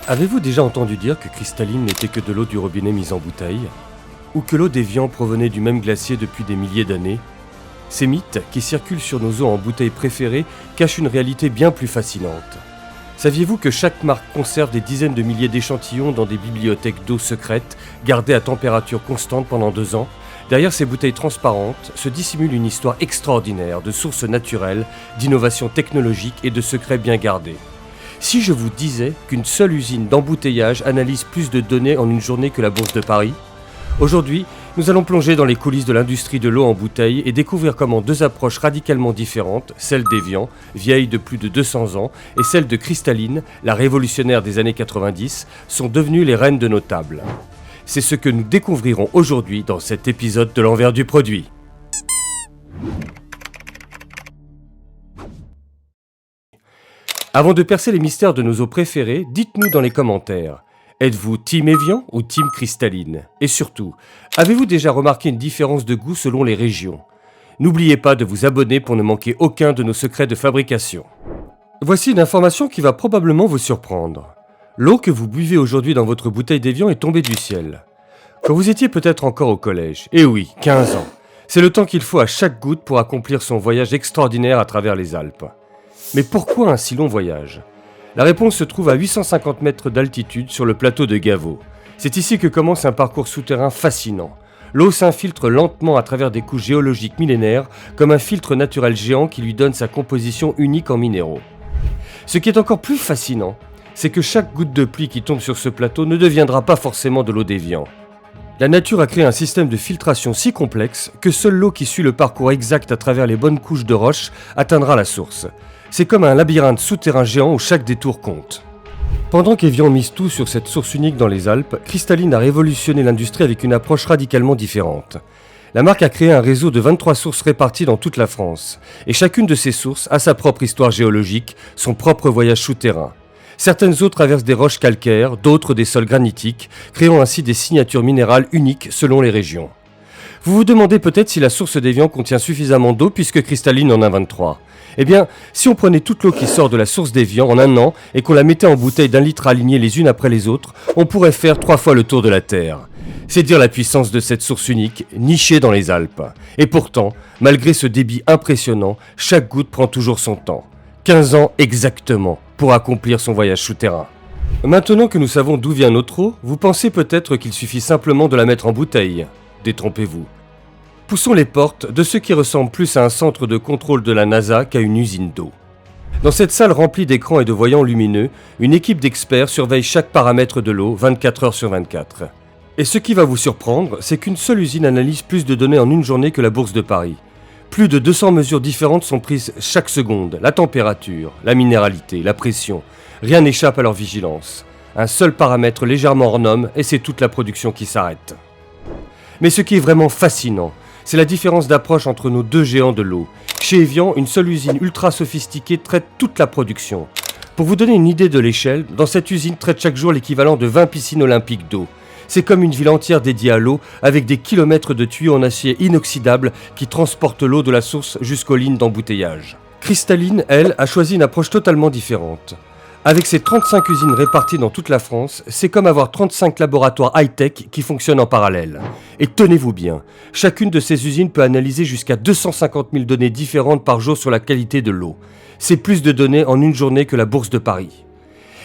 Avez-vous déjà entendu dire que cristalline n'était que de l'eau du robinet mise en bouteille? Ou que l'eau d'Évian provenait du même glacier depuis des milliers d'années? Ces mythes, qui circulent sur nos eaux en bouteilles préférées, cachent une réalité bien plus fascinante. Saviez-vous que chaque marque conserve des dizaines de milliers d'échantillons dans des bibliothèques d'eau secrètes, gardées à température constante pendant 2 ans? Derrière ces bouteilles transparentes se dissimule une histoire extraordinaire de sources naturelles, d'innovations technologiques et de secrets bien gardés. Si je vous disais qu'une seule usine d'embouteillage analyse plus de données en une journée que la Bourse de Paris? Aujourd'hui, nous allons plonger dans les coulisses de l'industrie de l'eau en bouteille et découvrir comment deux approches radicalement différentes, celle d'Évian, vieille de plus de 200 ans, et celle de Cristalline, la révolutionnaire des années 90, sont devenues les reines de nos tables. C'est ce que nous découvrirons aujourd'hui dans cet épisode de l'envers du produit. Avant de percer les mystères de nos eaux préférées, dites-nous dans les commentaires. Êtes-vous team Évian ou team Cristalline? Et surtout, avez-vous déjà remarqué une différence de goût selon les régions? N'oubliez pas de vous abonner pour ne manquer aucun de nos secrets de fabrication. Voici une information qui va probablement vous surprendre. L'eau que vous buvez aujourd'hui dans votre bouteille d'Évian est tombée du ciel. Quand vous étiez peut-être encore au collège, et oui, 15 ans, c'est le temps qu'il faut à chaque goutte pour accomplir son voyage extraordinaire à travers les Alpes. Mais pourquoi un si long voyage? La réponse se trouve à 850 mètres d'altitude sur le plateau de Gaveau. C'est ici que commence un parcours souterrain fascinant. L'eau s'infiltre lentement à travers des couches géologiques millénaires, comme un filtre naturel géant qui lui donne sa composition unique en minéraux. Ce qui est encore plus fascinant, c'est que chaque goutte de pluie qui tombe sur ce plateau ne deviendra pas forcément de l'eau d'Évian. La nature a créé un système de filtration si complexe que seule l'eau qui suit le parcours exact à travers les bonnes couches de roches atteindra la source. C'est comme un labyrinthe souterrain géant où chaque détour compte. Pendant qu'Évian mise tout sur cette source unique dans les Alpes, Cristalline a révolutionné l'industrie avec une approche radicalement différente. La marque a créé un réseau de 23 sources réparties dans toute la France. Et chacune de ces sources a sa propre histoire géologique, son propre voyage souterrain. Certaines eaux traversent des roches calcaires, d'autres des sols granitiques, créant ainsi des signatures minérales uniques selon les régions. Vous vous demandez peut-être si la source d'Évian contient suffisamment d'eau puisque Cristalline en a 23. Eh bien, si on prenait toute l'eau qui sort de la source d'Évian en un an et qu'on la mettait en bouteilles d'1 litre alignées les unes après les autres, on pourrait faire 3 fois le tour de la Terre. C'est dire la puissance de cette source unique, nichée dans les Alpes. Et pourtant, malgré ce débit impressionnant, chaque goutte prend toujours son temps. 15 ans exactement pour accomplir son voyage souterrain. Maintenant que nous savons d'où vient notre eau, vous pensez peut-être qu'il suffit simplement de la mettre en bouteille. Détrompez-vous. Poussons les portes de ce qui ressemble plus à un centre de contrôle de la NASA qu'à une usine d'eau. Dans cette salle remplie d'écrans et de voyants lumineux, une équipe d'experts surveille chaque paramètre de l'eau 24 heures sur 24. Et ce qui va vous surprendre, c'est qu'une seule usine analyse plus de données en une journée que la Bourse de Paris. Plus de 200 mesures différentes sont prises chaque seconde, la température, la minéralité, la pression. Rien n'échappe à leur vigilance. Un seul paramètre légèrement hors norme et c'est toute la production qui s'arrête. Mais ce qui est vraiment fascinant, c'est la différence d'approche entre nos deux géants de l'eau. Chez Évian, une seule usine ultra sophistiquée traite toute la production. Pour vous donner une idée de l'échelle, dans cette usine traite chaque jour l'équivalent de 20 piscines olympiques d'eau. C'est comme une ville entière dédiée à l'eau, avec des kilomètres de tuyaux en acier inoxydable qui transportent l'eau de la source jusqu'aux lignes d'embouteillage. Cristalline, elle, a choisi une approche totalement différente. Avec ses 35 usines réparties dans toute la France, c'est comme avoir 35 laboratoires high-tech qui fonctionnent en parallèle. Et tenez-vous bien, chacune de ces usines peut analyser jusqu'à 250 000 données différentes par jour sur la qualité de l'eau. C'est plus de données en une journée que la Bourse de Paris.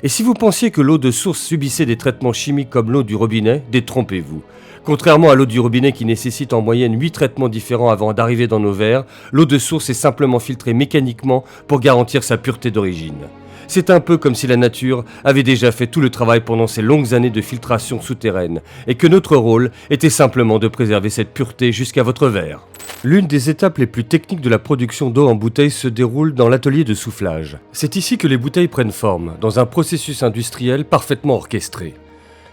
Et si vous pensiez que l'eau de source subissait des traitements chimiques comme l'eau du robinet, détrompez-vous. Contrairement à l'eau du robinet qui nécessite en moyenne 8 traitements différents avant d'arriver dans nos verres, l'eau de source est simplement filtrée mécaniquement pour garantir sa pureté d'origine. C'est un peu comme si la nature avait déjà fait tout le travail pendant ces longues années de filtration souterraine et que notre rôle était simplement de préserver cette pureté jusqu'à votre verre. L'une des étapes les plus techniques de la production d'eau en bouteille se déroule dans l'atelier de soufflage. C'est ici que les bouteilles prennent forme, dans un processus industriel parfaitement orchestré.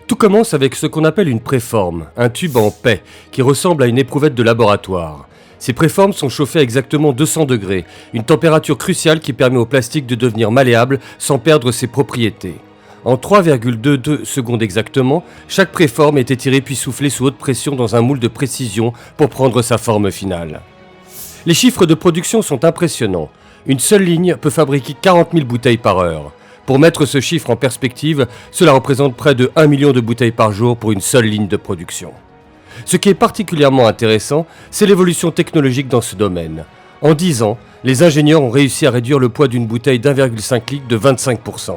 Tout commence avec ce qu'on appelle une préforme, un tube en paix qui ressemble à une éprouvette de laboratoire. Ces préformes sont chauffées à exactement 200 degrés, une température cruciale qui permet au plastique de devenir malléable sans perdre ses propriétés. En 3,22 secondes exactement, chaque préforme est étirée puis soufflée sous haute pression dans un moule de précision pour prendre sa forme finale. Les chiffres de production sont impressionnants. Une seule ligne peut fabriquer 40 000 bouteilles par heure. Pour mettre ce chiffre en perspective, cela représente près de 1 million de bouteilles par jour pour une seule ligne de production. Ce qui est particulièrement intéressant, c'est l'évolution technologique dans ce domaine. En 10 ans, les ingénieurs ont réussi à réduire le poids d'une bouteille d'1,5 litre de 25%.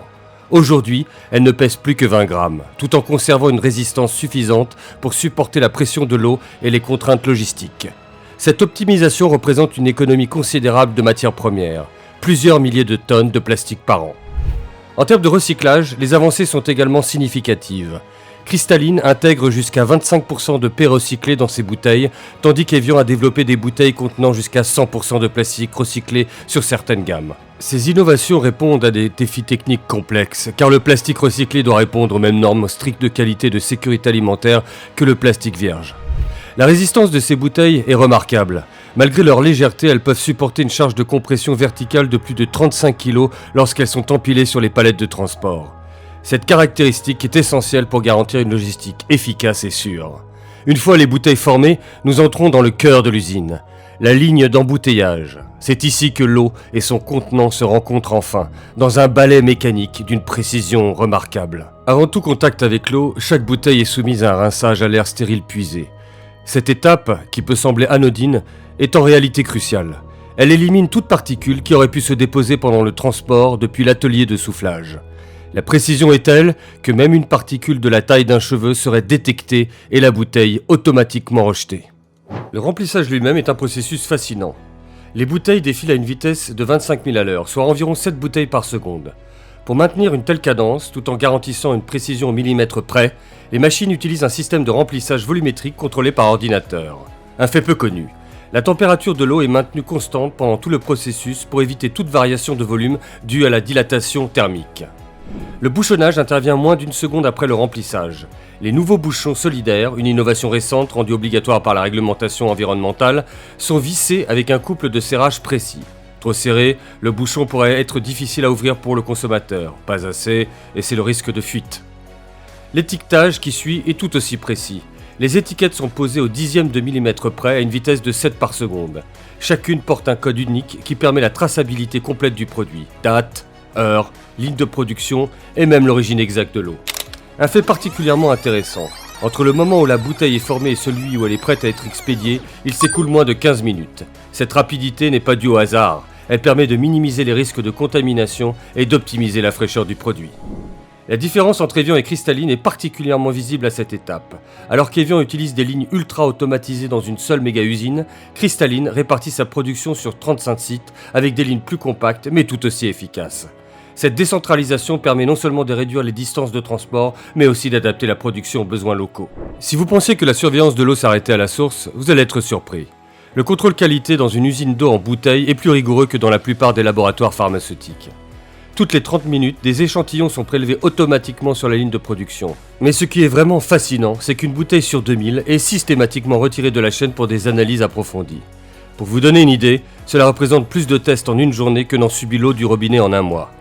Aujourd'hui, elle ne pèse plus que 20 grammes, tout en conservant une résistance suffisante pour supporter la pression de l'eau et les contraintes logistiques. Cette optimisation représente une économie considérable de matières premières, plusieurs milliers de tonnes de plastique par an. En termes de recyclage, les avancées sont également significatives. Cristalline intègre jusqu'à 25% de paix recyclée dans ses bouteilles, tandis qu'Evian a développé des bouteilles contenant jusqu'à 100% de plastique recyclé sur certaines gammes. Ces innovations répondent à des défis techniques complexes, car le plastique recyclé doit répondre aux mêmes normes strictes de qualité et de sécurité alimentaire que le plastique vierge. La résistance de ces bouteilles est remarquable. Malgré leur légèreté, elles peuvent supporter une charge de compression verticale de plus de 35 kg lorsqu'elles sont empilées sur les palettes de transport. Cette caractéristique est essentielle pour garantir une logistique efficace et sûre. Une fois les bouteilles formées, nous entrons dans le cœur de l'usine, la ligne d'embouteillage. C'est ici que l'eau et son contenant se rencontrent enfin, dans un balai mécanique d'une précision remarquable. Avant tout contact avec l'eau, chaque bouteille est soumise à un rinçage à l'air stérile puisé. Cette étape, qui peut sembler anodine, est en réalité cruciale. Elle élimine toute particule qui aurait pu se déposer pendant le transport depuis l'atelier de soufflage. La précision est telle que même une particule de la taille d'un cheveu serait détectée et la bouteille automatiquement rejetée. Le remplissage lui-même est un processus fascinant. Les bouteilles défilent à une vitesse de 25 000 à l'heure, soit environ 7 bouteilles par seconde. Pour maintenir une telle cadence, tout en garantissant une précision au millimètre près, les machines utilisent un système de remplissage volumétrique contrôlé par ordinateur. Un fait peu connu. La température de l'eau est maintenue constante pendant tout le processus pour éviter toute variation de volume due à la dilatation thermique. Le bouchonnage intervient moins d'une seconde après le remplissage. Les nouveaux bouchons solidaires, une innovation récente rendue obligatoire par la réglementation environnementale, sont vissés avec un couple de serrage précis. Trop serré, le bouchon pourrait être difficile à ouvrir pour le consommateur. Pas assez, et c'est le risque de fuite. L'étiquetage qui suit est tout aussi précis. Les étiquettes sont posées au dixième de millimètre près à une vitesse de 7 par seconde. Chacune porte un code unique qui permet la traçabilité complète du produit. Date, heure, ligne de production et même l'origine exacte de l'eau. Un fait particulièrement intéressant. Entre le moment où la bouteille est formée et celui où elle est prête à être expédiée, il s'écoule moins de 15 minutes. Cette rapidité n'est pas due au hasard. Elle permet de minimiser les risques de contamination et d'optimiser la fraîcheur du produit. La différence entre Evian et Cristalline est particulièrement visible à cette étape. Alors qu'Evian utilise des lignes ultra automatisées dans une seule méga-usine, Cristalline répartit sa production sur 35 sites avec des lignes plus compactes mais tout aussi efficaces. Cette décentralisation permet non seulement de réduire les distances de transport, mais aussi d'adapter la production aux besoins locaux. Si vous pensiez que la surveillance de l'eau s'arrêtait à la source, vous allez être surpris. Le contrôle qualité dans une usine d'eau en bouteille est plus rigoureux que dans la plupart des laboratoires pharmaceutiques. Toutes les 30 minutes, des échantillons sont prélevés automatiquement sur la ligne de production. Mais ce qui est vraiment fascinant, c'est qu'une bouteille sur 2000 est systématiquement retirée de la chaîne pour des analyses approfondies. Pour vous donner une idée, cela représente plus de tests en une journée que n'en subit l'eau du robinet en un mois.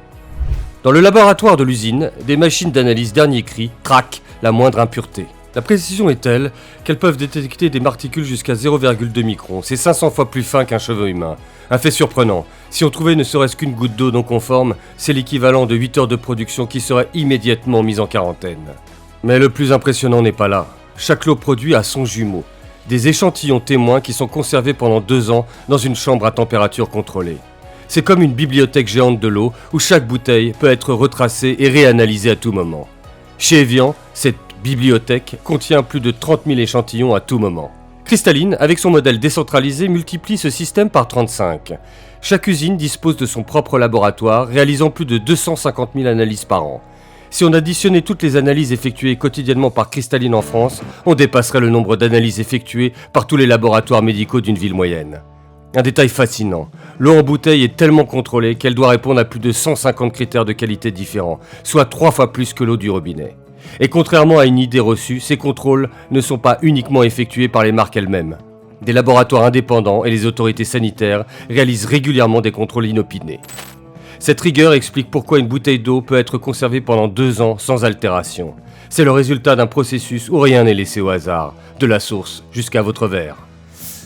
Dans le laboratoire de l'usine, des machines d'analyse dernier cri traquent la moindre impureté. La précision est telle qu'elles peuvent détecter des particules jusqu'à 0,2 microns. C'est 500 fois plus fin qu'un cheveu humain. Un fait surprenant. Si on trouvait ne serait-ce qu'une goutte d'eau non conforme, c'est l'équivalent de 8 heures de production qui serait immédiatement mise en quarantaine. Mais le plus impressionnant n'est pas là. Chaque lot produit a son jumeau. Des échantillons témoins qui sont conservés pendant 2 ans dans une chambre à température contrôlée. C'est comme une bibliothèque géante de l'eau où chaque bouteille peut être retracée et réanalysée à tout moment. Chez Evian, cette bibliothèque contient plus de 30 000 échantillons à tout moment. Cristalline, avec son modèle décentralisé, multiplie ce système par 35. Chaque usine dispose de son propre laboratoire, réalisant plus de 250 000 analyses par an. Si on additionnait toutes les analyses effectuées quotidiennement par Cristalline en France, on dépasserait le nombre d'analyses effectuées par tous les laboratoires médicaux d'une ville moyenne. Un détail fascinant, l'eau en bouteille est tellement contrôlée qu'elle doit répondre à plus de 150 critères de qualité différents, soit 3 fois plus que l'eau du robinet. Et contrairement à une idée reçue, ces contrôles ne sont pas uniquement effectués par les marques elles-mêmes. Des laboratoires indépendants et les autorités sanitaires réalisent régulièrement des contrôles inopinés. Cette rigueur explique pourquoi une bouteille d'eau peut être conservée pendant 2 ans sans altération. C'est le résultat d'un processus où rien n'est laissé au hasard, de la source jusqu'à votre verre.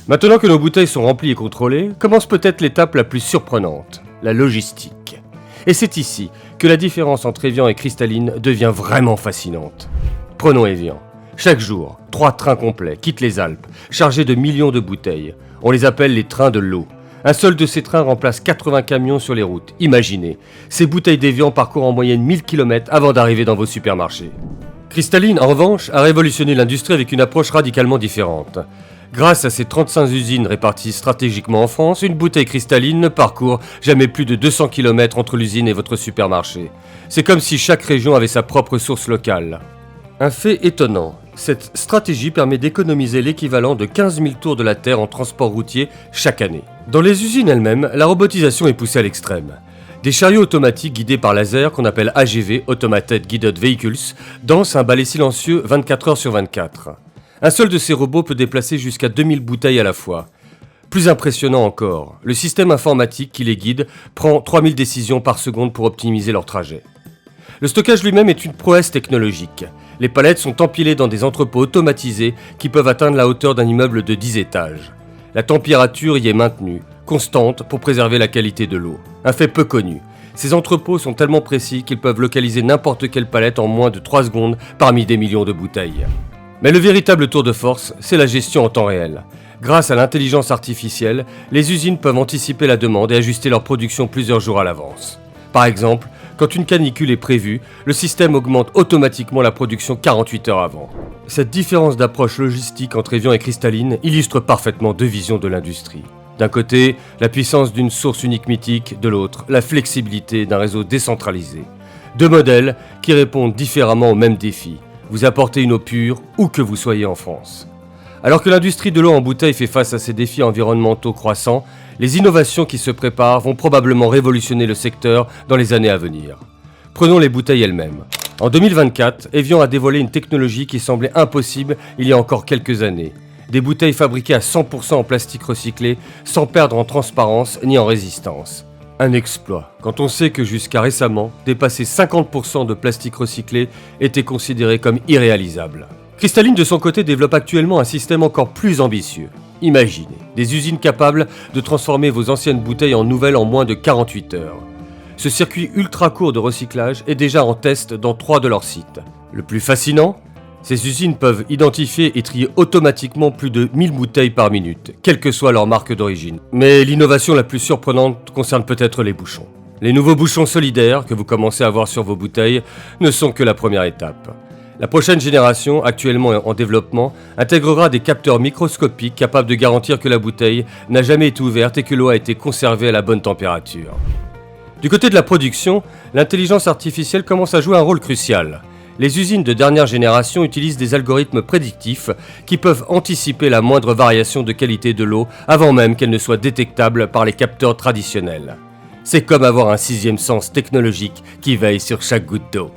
Maintenant que nos bouteilles sont remplies et contrôlées, commence peut-être l'étape la plus surprenante, la logistique. Et c'est ici que la différence entre Evian et Cristalline devient vraiment fascinante. Prenons Evian. Chaque jour, 3 trains complets quittent les Alpes, chargés de millions de bouteilles. On les appelle les trains de l'eau. Un seul de ces trains remplace 80 camions sur les routes. Imaginez, ces bouteilles d'Evian parcourent en moyenne 1000 km avant d'arriver dans vos supermarchés. Cristalline, en revanche, a révolutionné l'industrie avec une approche radicalement différente. Grâce à ses 35 usines réparties stratégiquement en France, une bouteille Cristalline ne parcourt jamais plus de 200 km entre l'usine et votre supermarché. C'est comme si chaque région avait sa propre source locale. Un fait étonnant, cette stratégie permet d'économiser l'équivalent de 15 000 tours de la Terre en transport routier chaque année. Dans les usines elles-mêmes, la robotisation est poussée à l'extrême. Des chariots automatiques guidés par laser, qu'on appelle AGV, Automated Guided Vehicles, dansent un balai silencieux 24 heures sur 24. Un seul de ces robots peut déplacer jusqu'à 2000 bouteilles à la fois. Plus impressionnant encore, le système informatique qui les guide prend 3000 décisions par seconde pour optimiser leur trajet. Le stockage lui-même est une prouesse technologique. Les palettes sont empilées dans des entrepôts automatisés qui peuvent atteindre la hauteur d'un immeuble de 10 étages. La température y est maintenue, constante pour préserver la qualité de l'eau. Un fait peu connu. Ces entrepôts sont tellement précis qu'ils peuvent localiser n'importe quelle palette en moins de 3 secondes parmi des millions de bouteilles. Mais le véritable tour de force, c'est la gestion en temps réel. Grâce à l'intelligence artificielle, les usines peuvent anticiper la demande et ajuster leur production plusieurs jours à l'avance. Par exemple, quand une canicule est prévue, le système augmente automatiquement la production 48 heures avant. Cette différence d'approche logistique entre Evian et Cristalline illustre parfaitement deux visions de l'industrie. D'un côté, la puissance d'une source unique mythique, de l'autre, la flexibilité d'un réseau décentralisé. Deux modèles qui répondent différemment aux mêmes défis. Vous apportez une eau pure où que vous soyez en France. Alors que l'industrie de l'eau en bouteille fait face à ces défis environnementaux croissants, les innovations qui se préparent vont probablement révolutionner le secteur dans les années à venir. Prenons les bouteilles elles-mêmes. En 2024, Evian a dévoilé une technologie qui semblait impossible il y a encore quelques années. Des bouteilles fabriquées à 100% en plastique recyclé, sans perdre en transparence ni en résistance. Un exploit, quand on sait que jusqu'à récemment, dépasser 50% de plastique recyclé était considéré comme irréalisable. Cristalline de son côté développe actuellement un système encore plus ambitieux. Imaginez, des usines capables de transformer vos anciennes bouteilles en nouvelles en moins de 48 heures. Ce circuit ultra court de recyclage est déjà en test dans 3 de leurs sites. Le plus fascinant, ces usines peuvent identifier et trier automatiquement plus de 1000 bouteilles par minute, quelle que soit leur marque d'origine. Mais l'innovation la plus surprenante concerne peut-être les bouchons. Les nouveaux bouchons solidaires que vous commencez à voir sur vos bouteilles ne sont que la première étape. La prochaine génération, actuellement en développement, intégrera des capteurs microscopiques capables de garantir que la bouteille n'a jamais été ouverte et que l'eau a été conservée à la bonne température. Du côté de la production, l'intelligence artificielle commence à jouer un rôle crucial. Les usines de dernière génération utilisent des algorithmes prédictifs qui peuvent anticiper la moindre variation de qualité de l'eau avant même qu'elle ne soit détectable par les capteurs traditionnels. C'est comme avoir un sixième sens technologique qui veille sur chaque goutte d'eau.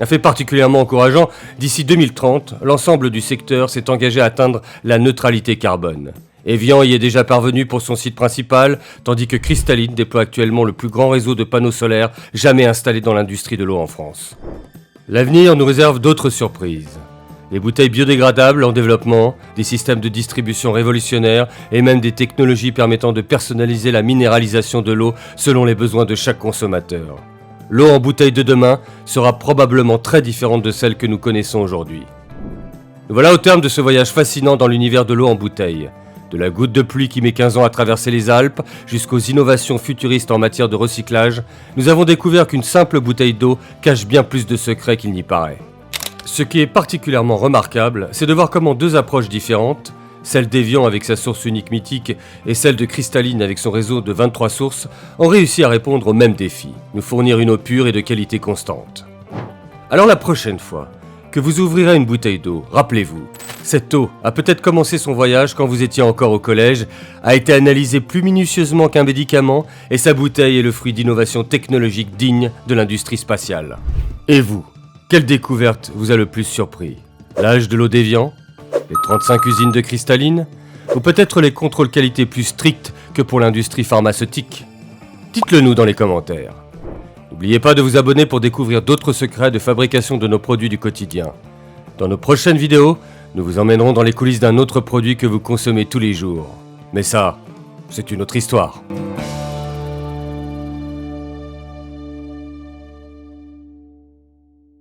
Un fait particulièrement encourageant, d'ici 2030, l'ensemble du secteur s'est engagé à atteindre la neutralité carbone. Evian y est déjà parvenu pour son site principal, tandis que Cristalline déploie actuellement le plus grand réseau de panneaux solaires jamais installé dans l'industrie de l'eau en France. L'avenir nous réserve d'autres surprises. Des bouteilles biodégradables en développement, des systèmes de distribution révolutionnaires et même des technologies permettant de personnaliser la minéralisation de l'eau selon les besoins de chaque consommateur. L'eau en bouteille de demain sera probablement très différente de celle que nous connaissons aujourd'hui. Nous voilà au terme de ce voyage fascinant dans l'univers de l'eau en bouteille. De la goutte de pluie qui met 15 ans à traverser les Alpes, jusqu'aux innovations futuristes en matière de recyclage, nous avons découvert qu'une simple bouteille d'eau cache bien plus de secrets qu'il n'y paraît. Ce qui est particulièrement remarquable, c'est de voir comment deux approches différentes, celle d'Evian avec sa source unique mythique et celle de Cristalline avec son réseau de 23 sources, ont réussi à répondre au même défi, nous fournir une eau pure et de qualité constante. Alors la prochaine fois que vous ouvrirez une bouteille d'eau, rappelez-vous, cette eau a peut-être commencé son voyage quand vous étiez encore au collège, a été analysée plus minutieusement qu'un médicament et sa bouteille est le fruit d'innovations technologiques dignes de l'industrie spatiale. Et vous, quelle découverte vous a le plus surpris? L'âge de l'eau d'Evian? Les 35 usines de Cristalline? Ou peut-être les contrôles qualité plus stricts que pour l'industrie pharmaceutique? Dites-le nous dans les commentaires. N'oubliez pas de vous abonner pour découvrir d'autres secrets de fabrication de nos produits du quotidien. Dans nos prochaines vidéos, nous vous emmènerons dans les coulisses d'un autre produit que vous consommez tous les jours. Mais ça, c'est une autre histoire.